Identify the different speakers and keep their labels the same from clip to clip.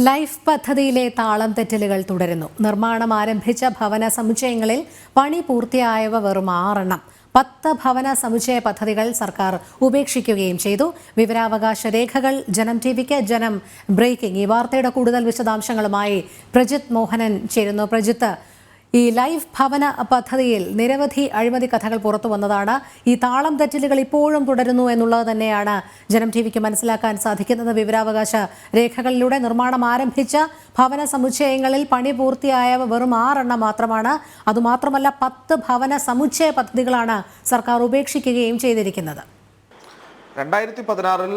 Speaker 1: Life പദ്ധതിയിലെ താളം തെറ്റലുകൾ തുടരുന്നു. നിർമ്മാണം ആരംഭിച്ച ഭവന സമുച്ചയങ്ങളിൽ പണി പൂർത്തിയായവ വെറും 6 10 ഭവന സമുച്ചയ പദ്ധതികൾ സർക്കാർ ഉപേക്ഷിക്കുകയും ചെയ്തു. വിവരാവകാശ രേഖകൾ ജനം ടിവിക്ക് ജനം ബ്രേക്കിംഗ്. ഈ വാർത്തയുടെ കൂടുതൽ വിശദാംശങ്ങളുമായി പ്രജിത്ത് മോഹനൻ ചേരുന്നു. പ്രജിത്ത്, ഈ ലൈഫ് ഭവന പദ്ധതിയിൽ നിരവധി അഴിമതി കഥകൾ പുറത്തു വന്നതാണ്. ഈ താളം തെറ്റലുകൾ ഇപ്പോഴും തുടരുന്നു എന്നുള്ളത് തന്നെയാണ് ജനം ടിവിക്ക് മനസ്സിലാക്കാൻ സാധിക്കുന്നത്. വിവരാവകാശ രേഖകളിലൂടെ നിർമ്മാണം ആരംഭിച്ച ഭവന സമുച്ചയങ്ങളിൽ പണി പൂർത്തിയായവ വെറും 6 മാത്രമാണ്. അതുമാത്രമല്ല 10 ഭവന സമുച്ചയ പദ്ധതികളാണ് സർക്കാർ ഉപേക്ഷിക്കുകയും ചെയ്തിരിക്കുന്നത്.
Speaker 2: 2016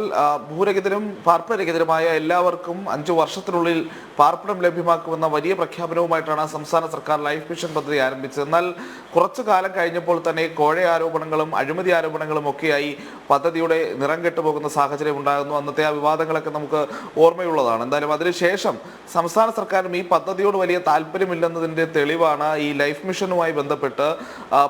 Speaker 2: ഭൂരഹിതരും പാർപ്പിടരഹിതരുമായ എല്ലാവർക്കും 5 വർഷത്തിനുള്ളിൽ പാർപ്പിടം ലഭ്യമാക്കുമെന്ന വലിയ പ്രഖ്യാപനവുമായിട്ടാണ് സംസ്ഥാന സർക്കാർ ലൈഫ് മിഷൻ പദ്ധതി ആരംഭിച്ചത്. എന്നാൽ കുറച്ചു കാലം കഴിഞ്ഞപ്പോൾ തന്നെ കോഴ ആരോപണങ്ങളും അഴിമതി ആരോപണങ്ങളും ഒക്കെയായി പദ്ധതിയുടെ നിറം കെട്ടുപോകുന്ന സാഹചര്യം ഉണ്ടാകുന്നു. അന്നത്തെ ആ വിവാദങ്ങളൊക്കെ നമുക്ക് ഓർമ്മയുള്ളതാണ്. എന്തായാലും അതിനുശേഷം സംസ്ഥാന സർക്കാരും ഈ പദ്ധതിയോട് വലിയ താല്പര്യമില്ലെന്നതിൻ്റെ തെളിവാണ് ഈ ലൈഫ് മിഷനുമായി ബന്ധപ്പെട്ട്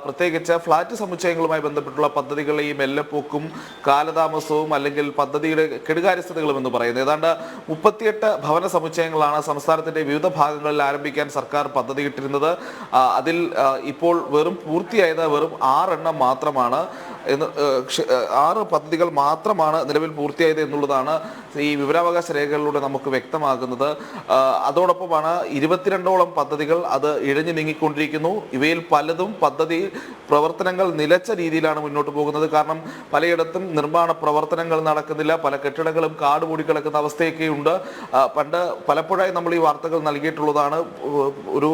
Speaker 2: പ്രത്യേകിച്ച് ഫ്ളാറ്റ് സമുച്ചയങ്ങളുമായി ബന്ധപ്പെട്ടുള്ള പദ്ധതികളെ ഈ മെല്ലെപ്പോക്കും കാലതാമസവും അല്ലെങ്കിൽ പദ്ധതിയുടെ കെടുകാര്യസ്ഥതകളും എന്ന് പറയുന്നത്. ഏതാണ്ട് 38 ഭവന സമുച്ചയങ്ങളാണ് സംസ്ഥാനത്തിന്റെ വിവിധ ഭാഗങ്ങളിൽ ആരംഭിക്കാൻ സർക്കാർ പദ്ധതിയിട്ടിരുന്നത്. അതിൽ ഇപ്പോൾ പൂർത്തിയായത് വെറും 6 മാത്രമാണ്. 6 പദ്ധതികൾ മാത്രമാണ് നിലവിൽ പൂർത്തിയായത് എന്നുള്ളതാണ് ഈ വിവരാവകാശ രേഖകളിലൂടെ നമുക്ക് വ്യക്തമാകുന്നത്. അതോടൊപ്പമാണ് 22ഓളം പദ്ധതികൾ അത് ഇഴഞ്ഞു നീങ്ങിക്കൊണ്ടിരിക്കുന്നു. ഇവയിൽ പലതും പദ്ധതി പ്രവർത്തനങ്ങൾ നിലച്ച രീതിയിലാണ് മുന്നോട്ട് പോകുന്നത്. കാരണം പലയിടത്തും നിർമ്മാണ പ്രവർത്തനങ്ങൾ നടക്കുന്നില്ല. പല കെട്ടിടങ്ങളും കാട് മൂടിക്കിടക്കുന്ന അവസ്ഥയൊക്കെയുണ്ട്. പണ്ട് പലപ്പോഴായി നമ്മൾ ഈ വാർത്തകൾ നൽകിയിട്ടുള്ളതാണ്. ഒരു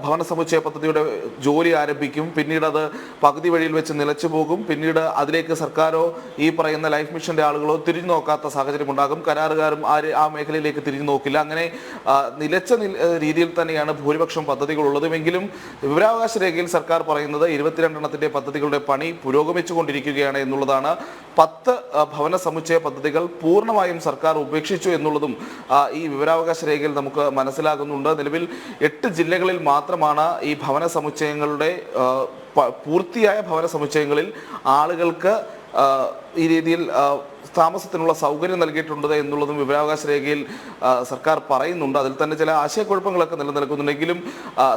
Speaker 2: ഭവന സമുച്ചയ പദ്ധതിയുടെ ജോലി ആരംഭിക്കും, പിന്നീട് അത് പകുതി വഴിയിൽ വെച്ച് നിലച്ചു പോകും. പിന്നീട് അതിലേക്ക് സർക്കാരോ ഈ പറയുന്ന ലൈഫ് മിഷന്റെ ആളുകളോ തിരിഞ്ഞു നോക്കാത്ത സാഹചര്യം ഉണ്ടാകും. കരാറുകാരും ആ മേഖലയിലേക്ക് തിരിഞ്ഞു നോക്കില്ല. അങ്ങനെ നിലച്ച രീതിയിൽ തന്നെയാണ് ഭൂരിപക്ഷം പദ്ധതികൾ ഉള്ളതുമെങ്കിലും വിവരാവകാശ രേഖയിൽ സർക്കാർ പറയുന്നത് 22 പദ്ധതികളുടെ പണി പുരോഗമിച്ചുകൊണ്ടിരിക്കുകയാണ് എന്നുള്ളതാണ്. 10 ഭവന സമുച്ചയ പദ്ധതികൾ പൂർണ്ണമായും സർക്കാർ ഉപേക്ഷിച്ചു എന്നുള്ളതും ഈ വിവരാവകാശ രേഖയിൽ നമുക്ക് മനസ്സിലാകുന്നുണ്ട്. നിലവിൽ 8 ജില്ലകളിൽ മാത്രമാണ് ഈ ഭവന സമുച്ചയങ്ങളുടെ പൂർത്തിയായ ഭവന സമുച്ചയങ്ങളിൽ ആളുകൾക്ക് ഈ രീതിയിൽ താമസത്തിനുള്ള സൗകര്യം നൽകിയിട്ടുണ്ട് എന്നുള്ളതും വിവരാവകാശ രേഖയിൽ സർക്കാർ പറയുന്നുണ്ട്. അതിൽ തന്നെ ചില ആശയക്കുഴപ്പങ്ങളൊക്കെ നിലനിൽക്കുന്നുണ്ടെങ്കിലും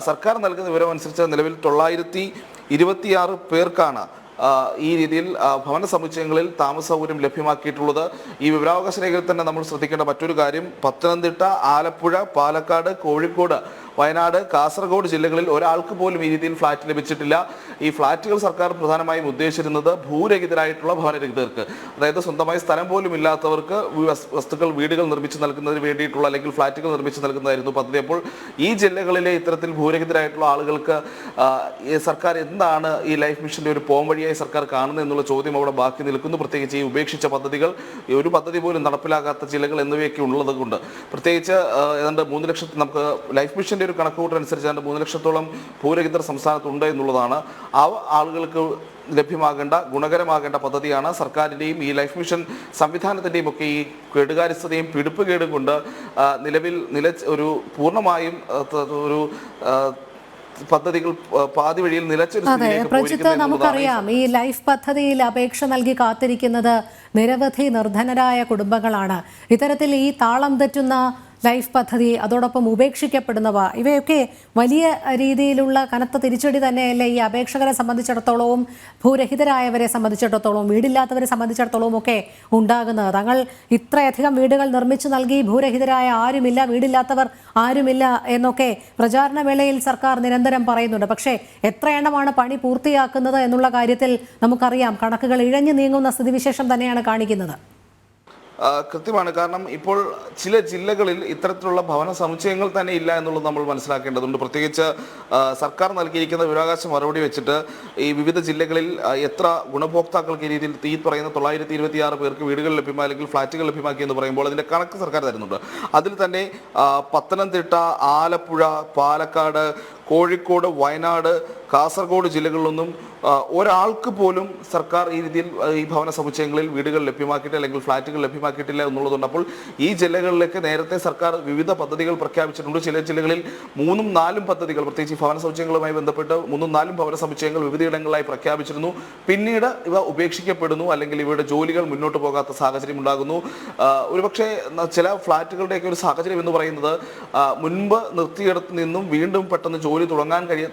Speaker 2: സർക്കാർ നൽകുന്ന വിവരം അനുസരിച്ച് നിലവിൽ 926 പേർക്കാണ് ഈ രീതിയിൽ ഭവന സമുച്ചയങ്ങളിൽ താമസ സൗകര്യം ലഭ്യമാക്കിയിട്ടുള്ളത്. ഈ വിവരാവകാശ രേഖയിൽ തന്നെ നമ്മൾ ശ്രദ്ധിക്കേണ്ട മറ്റൊരു കാര്യം, പത്തനംതിട്ട, ആലപ്പുഴ, പാലക്കാട്, കോഴിക്കോട്, വയനാട്, കാസർഗോഡ് ജില്ലകളിൽ ഒരാൾക്ക് പോലും ഈ രീതിയിൽ ഫ്ളാറ്റ് ലഭിച്ചിട്ടില്ല. ഈ ഫ്ളാറ്റുകൾ സർക്കാർ പ്രധാനമായും ഉദ്ദേശിച്ചിരുന്നത് ഭൂരഹിതരായിട്ടുള്ള ഭവനരഹിതർക്ക്, അതായത് സ്വന്തമായി സ്ഥലം പോലും ഇല്ലാത്തവർക്ക് വീടുകൾ നിർമ്മിച്ച് നൽകുന്നതിന് വേണ്ടിയിട്ടുള്ള അല്ലെങ്കിൽ ഫ്ളാറ്റുകൾ നിർമ്മിച്ച് നൽകുന്നതായിരുന്നു പദ്ധതി. അപ്പോൾ ഈ ജില്ലകളിലെ ഇത്തരത്തിൽ ഭൂരഹിതരായിട്ടുള്ള ആളുകൾക്ക് സർക്കാർ എന്താണ് ഈ ലൈഫ് മിഷന്റെ ഒരു പോംവഴിയായി സർക്കാർ കാണുന്നത് എന്നുള്ള ചോദ്യം അവിടെ ബാക്കി നിൽക്കുന്നു. പ്രത്യേകിച്ച് ഈ ഉപേക്ഷിച്ച പദ്ധതികൾ, ഒരു പദ്ധതി പോലും നടപ്പിലാക്കാത്ത ജില്ലകൾ എന്നിവയൊക്കെ ഉള്ളത് കൊണ്ട് പ്രത്യേകിച്ച് ഏതാണ്ട് 3 ലക്ഷത്തിൽ നമുക്ക് ലൈഫ് മിഷന്റെ ഒരു കണക്കുകൂട്ടനുസരിച്ച് 3 ലക്ഷത്തോളം ഭൂരഹിതർ സംസ്ഥാനത്തുണ്ട് എന്നുള്ളതാണ്. ആ ആളുകൾക്ക് ലഭ്യമാകേണ്ട ഗുണകരമാകേണ്ട പദ്ധതിയാണ് സർക്കാരിൻ്റെയും ഈ ലൈഫ് മിഷൻ സംവിധാനത്തിൻ്റെയും ഒക്കെ ഈ കെടുകാര്യസ്ഥതയും പിടിപ്പുകേടും കൊണ്ട് നിലവിൽ ഒരു പൂർണ്ണമായും ഒരു പദ്ധതികൾ പാതി വഴിയിൽ
Speaker 1: പ്രജിത്ത്, നമുക്കറിയാം ഈ ലൈഫ് പദ്ധതിയിൽ അപേക്ഷ നൽകി കാത്തിരിക്കുന്നത് നിരവധി നിർധനരായ കുടുംബങ്ങളാണ്. ഇത്തരത്തിൽ ഈ താളം തെറ്റുന്ന ലൈഫ് പദ്ധതി, അതോടൊപ്പം ഉപേക്ഷിക്കപ്പെടുന്നവ, ഇവയൊക്കെ വലിയ രീതിയിലുള്ള കനത്ത തിരിച്ചടി തന്നെയല്ലേ ഈ അപേക്ഷകരെ സംബന്ധിച്ചിടത്തോളവും ഭൂരഹിതരായവരെ സംബന്ധിച്ചിടത്തോളവും വീടില്ലാത്തവരെ സംബന്ധിച്ചിടത്തോളവും ഒക്കെ ഉണ്ടാകുന്നത്. തങ്ങൾ ഇത്രയധികം വീടുകൾ നിർമ്മിച്ചു നൽകി, ഭൂരഹിതരായ ആരുമില്ല, വീടില്ലാത്തവർ ആരുമില്ല എന്നൊക്കെ പ്രചാരണ വേളയിൽ സർക്കാർ നിരന്തരം പറയുന്നുണ്ട്. പക്ഷേ എത്ര എണ്ണമാണ് പണി പൂർത്തിയാക്കുന്നത് എന്നുള്ള കാര്യത്തിൽ നമുക്കറിയാം, കണക്കുകൾ ഇഴഞ്ഞു നീങ്ങുന്ന സ്ഥിതിവിശേഷം തന്നെയാണ് കാണിക്കുന്നത്.
Speaker 2: കൃത്യമാണ്. കാരണം ഇപ്പോൾ ചില ജില്ലകളിൽ ഇത്തരത്തിലുള്ള ഭവന സമുച്ചയങ്ങൾ തന്നെ ഇല്ല എന്നുള്ളത് നമ്മൾ മനസ്സിലാക്കേണ്ടതുണ്ട്. പ്രത്യേകിച്ച് സർക്കാർ നൽകിയിരിക്കുന്ന വിവരാവകാശ മറുപടി വെച്ചിട്ട് ഈ വിവിധ ജില്ലകളിൽ എത്ര ഗുണഭോക്താക്കൾക്ക് ഈ രീതിയിൽ ഈ പറയുന്ന 926 പേർക്ക് വീടുകൾ ലഭ്യമായി അല്ലെങ്കിൽ ഫ്ളാറ്റുകൾ ലഭ്യമാക്കി എന്ന് പറയുമ്പോൾ അതിൻ്റെ കണക്ക് സർക്കാർ തരുന്നുണ്ട്. അതിൽ തന്നെ പത്തനംതിട്ട, ആലപ്പുഴ, പാലക്കാട്, കോഴിക്കോട്, വയനാട്, കാസർഗോഡ് ജില്ലകളിലൊന്നും ഒരാൾക്ക് പോലും സർക്കാർ ഈ രീതിയിൽ ഈ ഭവന സമുച്ചയങ്ങളിൽ വീടുകൾ ലഭ്യമാക്കിയിട്ട് അല്ലെങ്കിൽ ഫ്ളാറ്റുകൾ ലഭ്യമാക്കിയിട്ടില്ല എന്നുള്ളതുകൊണ്ട് അപ്പോൾ ഈ ജില്ലകളിലേക്ക് നേരത്തെ സർക്കാർ വിവിധ പദ്ധതികൾ പ്രഖ്യാപിച്ചിട്ടുണ്ട്. ചില ജില്ലകളിൽ 3ഉം 4ഉം പദ്ധതികൾ, പ്രത്യേകിച്ച് ഭവന സമുച്ചയങ്ങളുമായി ബന്ധപ്പെട്ട് 3ഉം 4ഉം ഭവന സമുച്ചയങ്ങൾ വിവിധയിടങ്ങളിലായി പ്രഖ്യാപിച്ചിരുന്നു. പിന്നീട് ഇവ ഉപേക്ഷിക്കപ്പെടുന്നു, അല്ലെങ്കിൽ ഇവയുടെ ജോലികൾ മുന്നോട്ട് പോകാത്ത സാഹചര്യം ഉണ്ടാകുന്നു. ഒരുപക്ഷെ ചില ഫ്ളാറ്റുകളുടെയൊക്കെ ഒരു സാഹചര്യം എന്ന് പറയുന്നത് മുൻപ് നിർത്തിയിടത്ത് നിന്നും വീണ്ടും പെട്ടെന്ന് ജോലി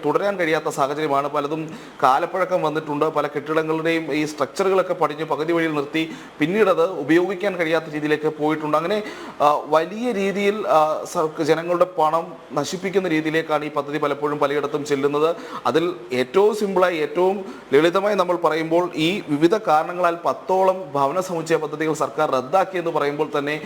Speaker 2: തുടരാൻ കഴിയാത്ത സാഹചര്യമാണ്. പലതും കാലപ്പഴക്കം വന്നിട്ടുണ്ട്. പല കെട്ടിടങ്ങളുടെയും ഈ സ്ട്രക്ചറുകളൊക്കെ പടിഞ്ഞ് പകുതി വഴിയിൽ നിർത്തി പിന്നീട് അത് ഉപയോഗിക്കാൻ കഴിയാത്ത രീതിയിലേക്ക് പോയിട്ടുണ്ട്. അങ്ങനെ വലിയ രീതിയിൽ ജനങ്ങളുടെ പണം നശിപ്പിക്കുന്ന രീതിയിലേക്കാണ് ഈ പദ്ധതി പലപ്പോഴും പലയിടത്തും ചെല്ലുന്നത്. അതിൽ ഏറ്റവും സിമ്പിളായി, ഏറ്റവും ലളിതമായി നമ്മൾ പറയുമ്പോൾ ഈ വിവിധ കാരണങ്ങളാൽ 10ഓളം ഭവന സമുച്ചയ പദ്ധതികൾ സർക്കാർ റദ്ദാക്കിയെന്ന് പറയുമ്പോൾ തന്നെ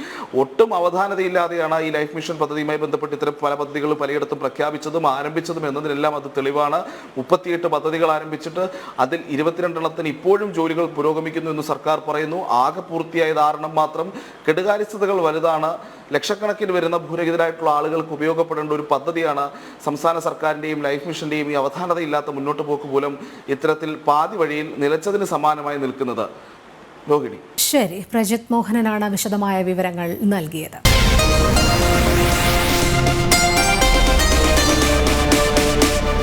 Speaker 2: ഒട്ടും അവധാനതയില്ലാതെയാണ് ഈ ലൈഫ് മിഷൻ പദ്ധതിയുമായി ബന്ധപ്പെട്ട് ഇത്തരം പല പദ്ധതികളും പലയിടത്തും പ്രഖ്യാപിച്ചതും ആരംഭിച്ചതും എന്നതിനെല്ലാം അത് തെളിവാണ്. 38 പദ്ധതികൾ ആരംഭിച്ചിട്ട് അതിൽ 22 ഇപ്പോഴും ജോലികൾ പുരോഗമിക്കുന്നു എന്ന് സർക്കാർ പറയുന്നു. ആകെ പൂർത്തിയായത് 6 മാത്രം. കെടുകാര്യസ്ഥതകൾ വലുതാണ്. ലക്ഷക്കണക്കിന് വരുന്ന ഭൂരഹിതരായിട്ടുള്ള ആളുകൾക്ക് ഉപയോഗപ്പെടേണ്ട ഒരു പദ്ധതിയാണ്. സംസ്ഥാന സർക്കാരിൻ്റെയും ലൈഫ് മിഷന്റെയും ഈ അവധാനതയില്ലാത്ത മുന്നോട്ട് പോക്ക് മൂലം ഇത്തരത്തിൽ പാതി വഴിയിൽ നിലച്ചതിന് സമാനമായി നിൽക്കുന്നത്. രോഹിണി.
Speaker 1: ശരി, പ്രജിത് മോഹനനാണ് വിശദമായ വിവരങ്ങൾ നൽകിയത്.